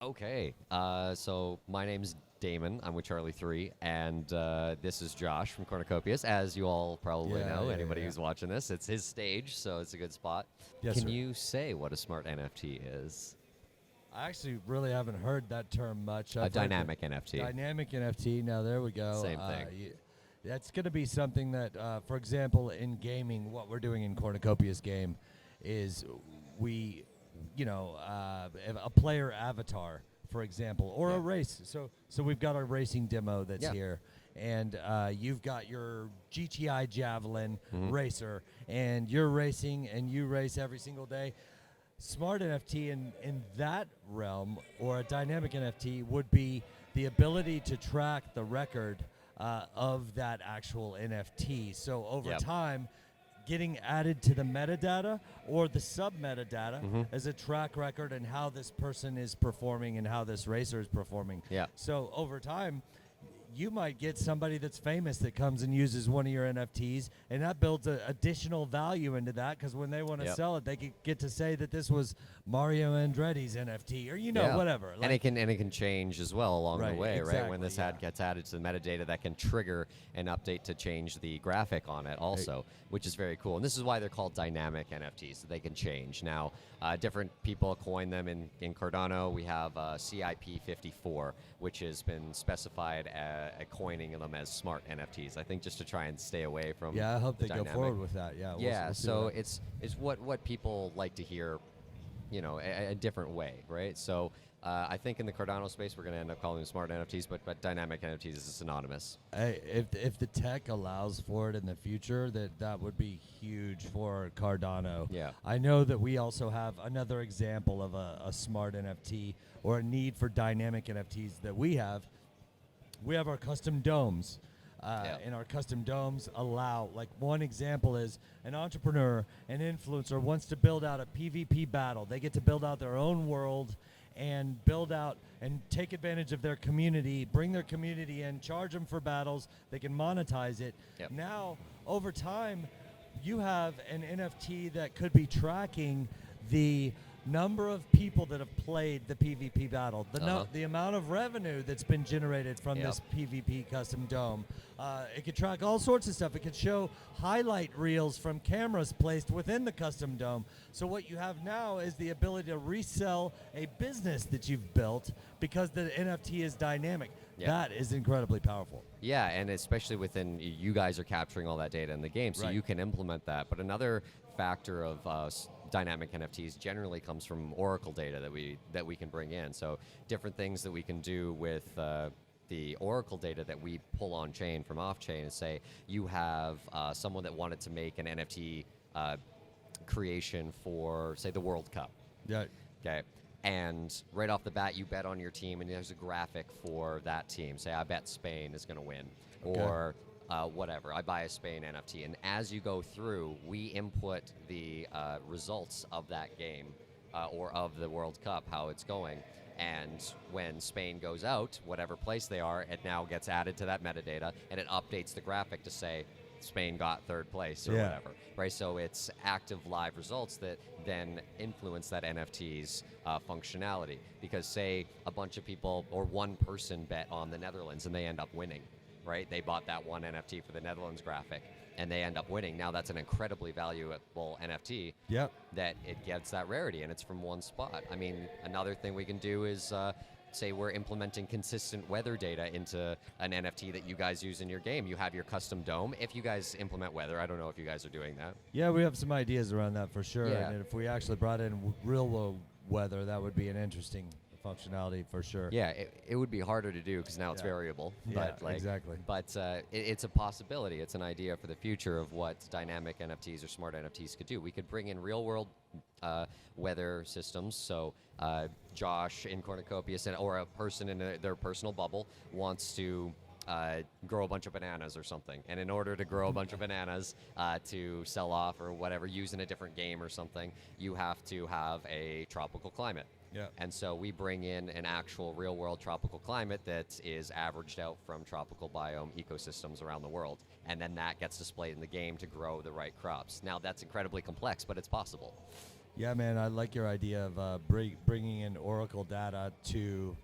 Okay, so my name's Damon. I'm with Charli3, and this is Josh from Cornucopias. As you all probably know, anybody who's watching this, it's his stage, so it's a good spot. Yes, Can sir. you say what a smart NFT is? I actually really haven't heard that term much. A dynamic NFT. Dynamic NFT. Now there we go. Same thing. That's going to be something that, for example, in gaming, what we're doing in Cornucopia's game is we, a player avatar, for example, or a race. So we've got our racing demo that's here, and you've got your GTI Javelin racer, and you're racing, and you race every single day. Smart NFT in that realm, or a dynamic NFT, would be the ability to track the record of that actual NFT. So over time, getting added to the metadata or the sub-metadata as a track record and how this person is performing and how this racer is performing. Yeah. So over time, you might get somebody that's famous that comes and uses one of your NFTs, and that builds additional value into that, because when they want to sell it, they get to say that this was Mario Andretti's NFT, or whatever. And it can change as well along the way, exactly, right? When this ad gets added to the metadata, that can trigger an update to change the graphic on it also, which is very cool. And this is why they're called dynamic NFTs, so they can change. Now, different people coin them in Cardano. We have CIP54, which has been specified as coining them as smart NFTs. I think just to try and stay away from. Yeah, I hope they dynamic. go forward with that. Yeah. We'll so it's what people like to hear, a different way, right? So I think in the Cardano space, we're going to end up calling them smart NFTs, but dynamic NFTs is synonymous. If the tech allows for it in the future, that would be huge for Cardano. Yeah. I know that we also have another example of a smart NFT or a need for dynamic NFTs that we have. We have our custom domes. And our custom domes allow, like, one example is an entrepreneur, an influencer wants to build out a PvP battle. They get to build out their own world and build out and take advantage of their community, bring their community in, charge them for battles. They can monetize it. Yep. Now, over time, you have an NFT that could be tracking the number of people that have played the PvP battle, the amount of revenue that's been generated from this PvP custom dome. It could track all sorts of stuff. It could show highlight reels from cameras placed within the custom dome. So what you have now is the ability to resell a business that you've built because the NFT is dynamic. That is incredibly powerful. Yeah, and especially within, you guys are capturing all that data in the game, so you can implement that. But another factor of dynamic NFTs generally comes from Oracle data that we can bring in. So different things that we can do with the Oracle data that we pull on chain from off chain is, say you have someone that wanted to make an NFT creation for, say, the World Cup. Yeah. Okay. And right off the bat, you bet on your team, and there's a graphic for that team. Say, I bet Spain is going to win, or whatever. I buy a Spain NFT, and as you go through, we input the results of that game or of the World Cup, how it's going. And when Spain goes out, whatever place they are, it now gets added to that metadata, and it updates the graphic to say Spain got third place or whatever, right? So it's active live results that then influence that NFT's functionality. Because say a bunch of people or one person bet on the Netherlands and they end up winning, right? They bought that one NFT for the Netherlands graphic and they end up winning. Now that's an incredibly valuable NFT that it gets that rarity, and it's from one spot. I mean, another thing we can do is say we're implementing consistent weather data into an NFT that you guys use in your game. You have your custom dome. If you guys implement weather, I don't know if you guys are doing that. Yeah, we have some ideas around that for sure. Yeah. And if we actually brought in real world weather, that would be an interesting functionality for sure. Yeah, it would be harder to do because now it's variable. Yeah, But exactly. But it's a possibility. It's an idea for the future of what dynamic NFTs or smart NFTs could do. We could bring in real world weather systems. So Josh in Cornucopias or a person in their personal bubble wants to grow a bunch of bananas or something. And in order to grow a bunch of bananas to sell off or whatever, use in a different game or something, you have to have a tropical climate. Yeah. And so we bring in an actual real-world tropical climate that is averaged out from tropical biome ecosystems around the world. And then that gets displayed in the game to grow the right crops. Now, that's incredibly complex, but it's possible. Yeah, man, I like your idea of bringing in Oracle data to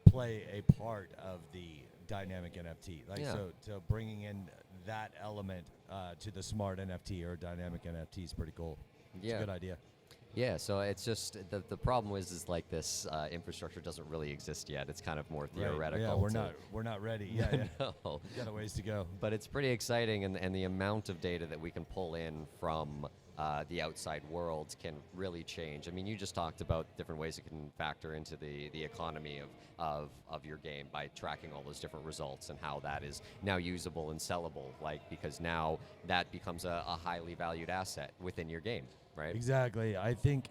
play a part of the dynamic NFT. Like, Yeah. so bringing in that element to the smart NFT or dynamic NFT is pretty cool. It's Yeah. a good idea. Yeah, so it's just the problem is like this infrastructure doesn't really exist yet. It's kind of more theoretical. Right. Yeah, we're not ready. Yeah, yeah. No. Got a ways to go. But it's pretty exciting, and the amount of data that we can pull in from the outside world can really change. I mean, you just talked about different ways it can factor into the economy of your game by tracking all those different results and how that is now usable and sellable, like, because now that becomes a highly valued asset within your game, right? Exactly. I think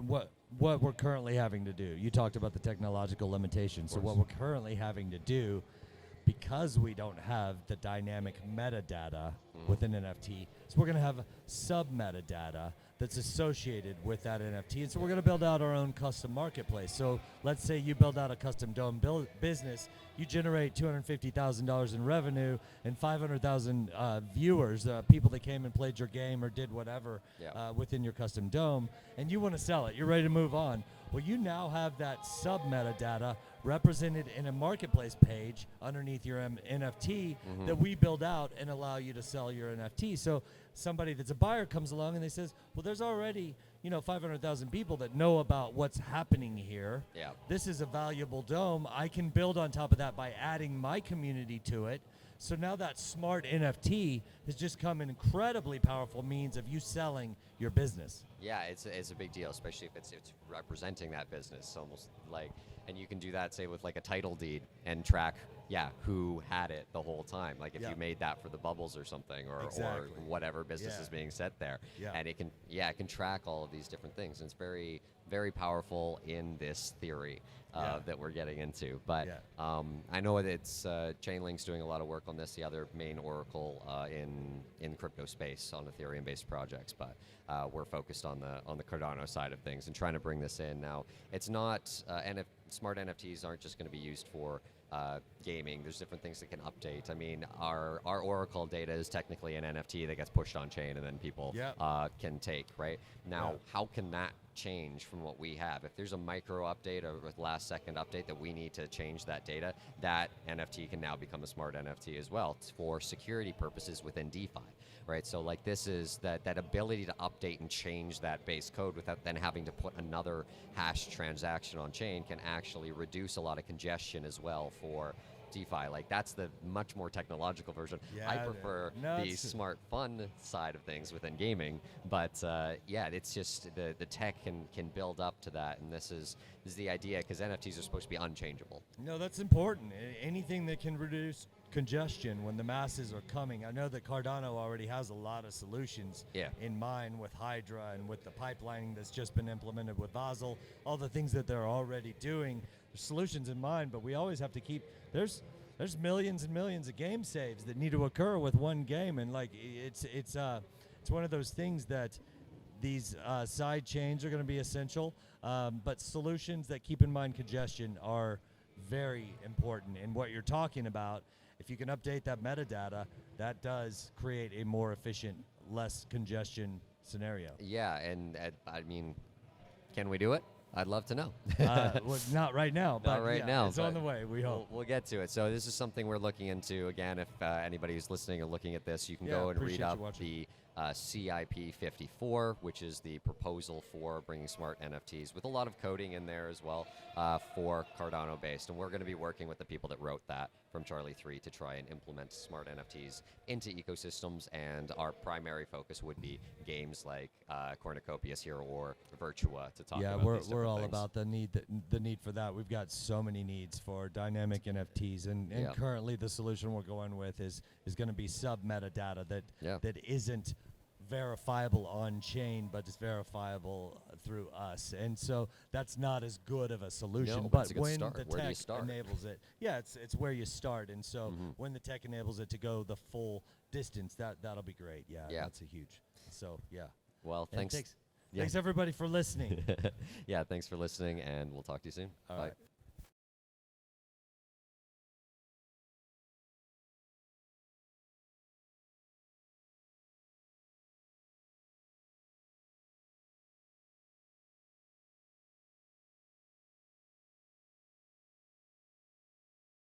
what we're currently having to do, you talked about the technological limitations. So what we're currently having to do, because we don't have the dynamic metadata within NFT, so we're going to have sub-metadata that's associated with that NFT. And so we're going to build out our own custom marketplace. So let's say you build out a custom dome business, you generate $250,000 in revenue and 500,000 viewers, people that came and played your game or did whatever within your custom dome, and you want to sell it. You're ready to move on. Well, you now have that sub-metadata represented in a marketplace page underneath your NFT that we build out and allow you to sell your NFT. So somebody that's a buyer comes along and they says, well, there's already 500,000 people that know about what's happening here. Yeah. This is a valuable dome. I can build on top of that by adding my community to it. So now that smart NFT has just come an incredibly powerful means of you selling your business. Yeah, it's a big deal, especially if it's representing that business, almost like, and you can do that, say, with like a title deed and track, who had it the whole time. Like if you made that for the bubbles or something, or whatever business is being set there, and it can track all of these different things. And it's very, very powerful in this theory that we're getting into. But I know that it's Chainlink's doing a lot of work on this, the other main oracle in crypto space on Ethereum-based projects, but we're focused on the Cardano side of things and trying to bring this in. Now, it's not smart NFTs aren't just going to be used for gaming. There's different things that can update. I mean, our Oracle data is technically an NFT that gets pushed on chain and then people can take, right? Now, how can that change from what we have? If there's a micro update or a last second update that we need to change that data, that NFT can now become a smart NFT as well. It's for security purposes within DeFi, right? So like this is that ability to update and change that base code without then having to put another hash transaction on chain can actually reduce a lot of congestion as well for DeFi. Like that's the much more technological version. I prefer the smart fun side of things within gaming, but it's just the tech can build up to that, and this is the idea, because NFTs are supposed to be unchangeable. No, that's important. Anything that can reduce congestion when the masses are coming. I know that Cardano already has a lot of solutions in mind with Hydra and with the pipelining that's just been implemented with Basel, all the things that they're already doing. There's solutions in mind, but we always have to keep, there's millions and millions of game saves that need to occur with one game, and like it's one of those things that these side chains are going to be essential, but solutions that keep in mind congestion are very important. And what you're talking about, if you can update that metadata, that does create a more efficient, less congestion scenario. Yeah, and I mean, can we do it? I'd love to know. Well, not right now, but now, it's on the way, we hope. We'll get to it. So this is something we're looking into. Again, if anybody who's listening or looking at this, you can go and read up the CIP 54, which is the proposal for bringing smart NFTs with a lot of coding in there as well for Cardano based. And we're going to be working with the people that wrote that from Charli3 to try and implement smart NFTs into ecosystems. And our primary focus would be games like Cornucopias here or Virtua to talk about these we're all things. about the need for that. We've got so many needs for dynamic NFTs, and currently the solution we're going with is going to be sub metadata that isn't verifiable on chain, but it's verifiable through us. And so that's not as good of a solution. No, but it's a good when start. the Where do you tech start? enables it, it's where you start. And so when the tech enables it to go the full distance, that'll be great. Yeah, that's a huge. So Well, and thanks. Thanks everybody for listening. Thanks for listening, and we'll talk to you soon. All Bye. right.